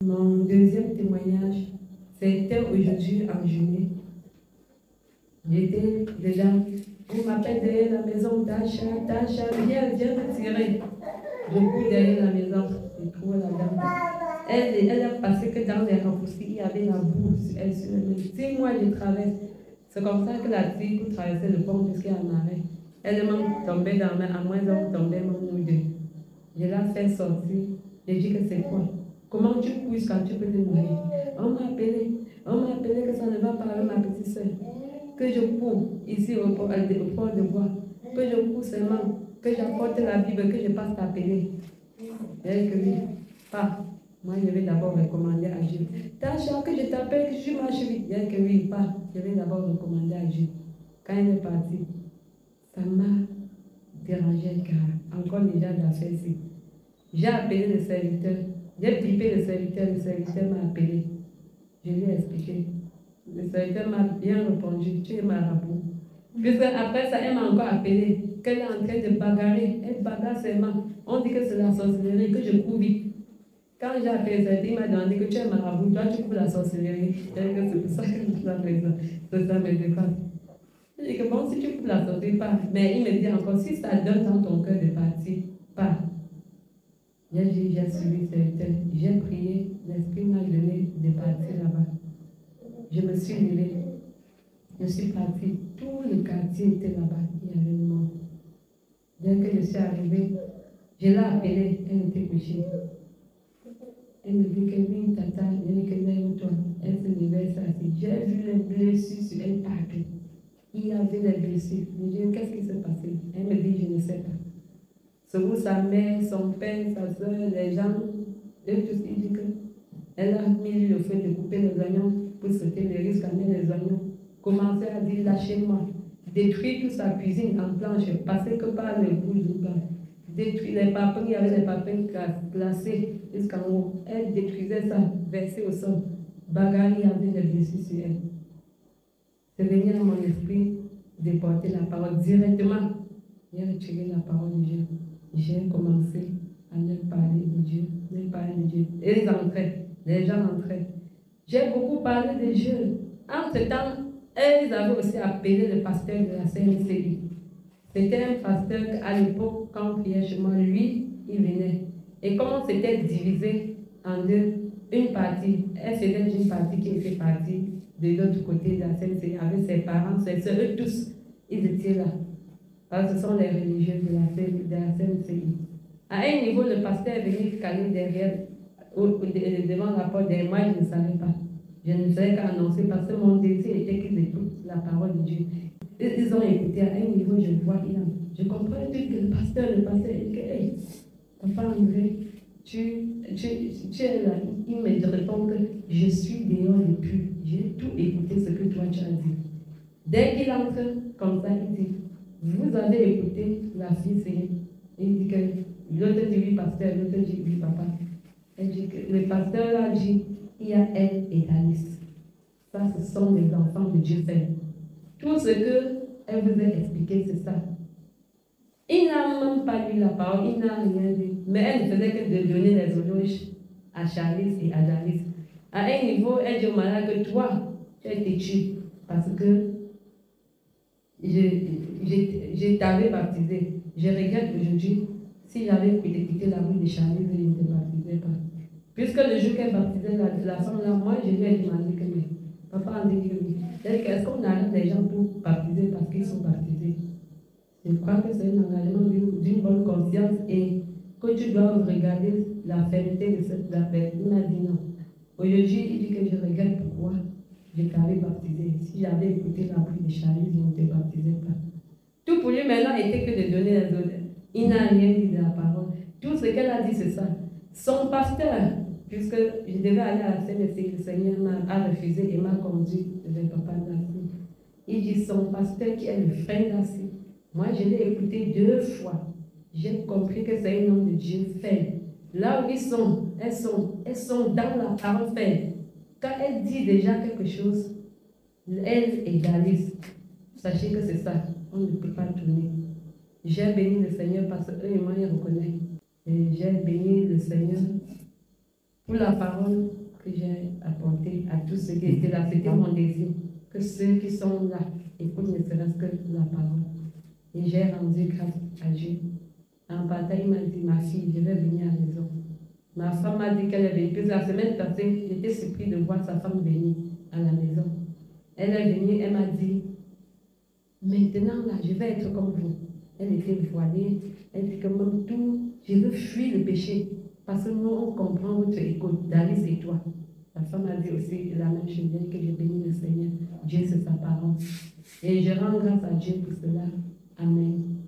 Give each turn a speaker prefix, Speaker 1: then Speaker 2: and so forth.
Speaker 1: Mon deuxième témoignage, c'était aujourd'hui en juillet. J'étais dedans. On m'appelle derrière la maison, Tasha, viens te tirer. Je cours derrière la maison, je trouve la dame. Elle a passé que dans les raccourcis, il y avait la boue sur elle sur les mains. Si moi je traverse, c'est comme ça que la fille pour traverser le pont puisqu'il y a un arrêt. Elle est même tombée dans la main, à moins d'en tomber même nous deux. Je l'ai fait sortir. J'ai dit que c'est quoi? Comment tu pousses quand tu peux te noyer? On m'a appelé que ça ne va pas avec ma petite soeur. Que je cours ici au port de bois. Que je cours seulement. Que j'apporte la Bible, que je passe t'appeler. Elle que oui, pas. Moi, je vais d'abord recommander à Dieu. Tasha, que je t'appelle, que je marche vite. Elle que oui, pas. Je vais d'abord recommander à Dieu. Quand elle est partie, ça m'a dérangé car encore déjà de la faire ici. J'ai appelé le serviteur. J'ai pipé le serviteur m'a appelé. Je lui ai expliqué. Le serviteur m'a bien répondu, tu es marabout. Puisque après ça, elle m'a encore appelé, qu'elle est en train de bagarrer. Elle bagarre seulement. On dit que c'est la sorcellerie, que je cours vite. Quand j'ai appelé le serviteur, il m'a demandé que tu es marabout, toi tu cours la sorcellerie. C'est pour ça que je suis là. C'est ça mes défenses. Je dis que bon, si tu cours la sorcellerie, pas. Mais il me dit encore, si ça donne dans ton cœur de partir, pas. J'ai suivi certains, j'ai prié, l'Esprit m'a donné de partir là-bas. Je me suis levée, je suis partie, tout le quartier était là-bas, il y avait le monde. Dès que je suis arrivée, je l'ai appelée, elle était couchée. Elle me dit que oui, tata, elle est que toi. Elle se levait, s'assit. J'ai vu les blessures sur elle partout. Il y avait les blessures. Je dis, qu'est-ce qui s'est passé? Elle me dit, je ne sais pas. C'est où sa mère, son père, sa soeur, les gens, eux tous, ils disent qu'elle a mis le feu de couper les oignons pour sauter les risques, amener les oignons. Commencer à dire, lâchez-moi. Détruire toute sa cuisine en planche, passer que par le bout du bain. Détruire les papins, il y avait les papins glacés jusqu'en haut. Elle détruisait ça, versait au sol. Bagarre avec les blessures sur elle. C'est venu à mon esprit de porter la parole directement. J'ai retiré la parole de Dieu. J'ai commencé à leur parler de Dieu, Et les gens entraient. J'ai beaucoup parlé de Dieu. Entre-temps, elles avaient aussi appelé le pasteur de la CNCI. C'était un pasteur à l'époque, quand on priait chez moi, lui, il venait. Et comme on s'était divisé en deux, une partie, elle faisait une partie qui était partie de l'autre côté de la CNCI, avec ses parents, ses soeurs, eux tous, ils étaient là. Parce que ce sont les religieux de la CNCI. À un niveau, le pasteur est venu caler derrière, devant la porte derrière moi, je ne savais pas. Je ne savais qu'annoncer parce que mon désir était qu'ils écoutent la parole de Dieu. Ils ont écouté à un niveau, je vois, je comprends que le pasteur, il dit que, hey, papa André, tu es là. Il me répond que je suis dehors depuis. J'ai tout écouté ce que toi tu as dit. Dès qu'il entre comme ça, il dit, vous avez écouté la fille Seigneur. Il dit que l'autre dit oui, pasteur, l'autre dit oui, papa. Elle dit que le pasteur a dit, il y a elle et Alice. Ça, ce sont les enfants de Dieu fait. Tout ce qu'elle vous a expliqué, c'est ça. Il n'a même pas lu la parole, il n'a rien dit. Mais elle ne faisait que de donner les éloges à Charles et à Alice. À un niveau, elle dit au malade que toi, tu as été tué parce que je t'avais baptisé. Je regrette aujourd'hui, si j'avais écouté la voix de Charles, je ne te baptisais pas. Puisque le jour qu'elle baptisait la femme là, moi je lui ai demandé que mais, papa a dit que oui. Est-ce qu'on arrête les gens pour baptiser parce qu'ils sont baptisés? Je crois que c'est un engagement d'une bonne conscience et que tu dois regarder la fermeté de cette affaire. Il m'a dit non. Aujourd'hui, il dit que je regrette pourquoi je t'avais baptisé. Si j'avais écouté la pluie de Charlie, je ne te baptisais pas. Tout pour lui maintenant était que de donner les autres. Il n'a rien dit de la parole. Tout ce qu'elle a dit, c'est ça. Son pasteur, puisque je devais aller à la scène et que le Seigneur m'a refusé et m'a conduit vers papa Nassi. Il dit son pasteur qui est le frère Nassi. Moi, je l'ai écouté 2 fois. J'ai compris que c'est un homme de Dieu fait. Là où ils sont, elles sont dans la parole faite. Quand elle dit déjà quelque chose, elle égalise. Sachez que c'est ça. On ne peut pas tourner. J'ai béni le Seigneur parce qu'eux et moi, ils reconnaissent. Et j'ai béni le Seigneur pour la parole que j'ai apportée à tous ceux qui étaient là. C'était mon désir que ceux qui sont là écoutent ne serait-ce que la parole. Et j'ai rendu grâce à Dieu. En partant, il m'a dit, ma fille, je vais venir à la maison. Ma femme m'a dit qu'elle est venue. Puis la semaine passée, j'étais surpris de voir sa femme venir à la maison. Elle est venue, elle m'a dit, maintenant là, je vais être comme vous. Elle était voilée. Elle dit que même tout, je veux fuir le péché. Parce que nous, on comprend votre écoute, David et toi. La femme a dit aussi la même chose, que je bénis le Seigneur. Dieu, c'est sa parole. Et je rends grâce à Dieu pour cela. Amen.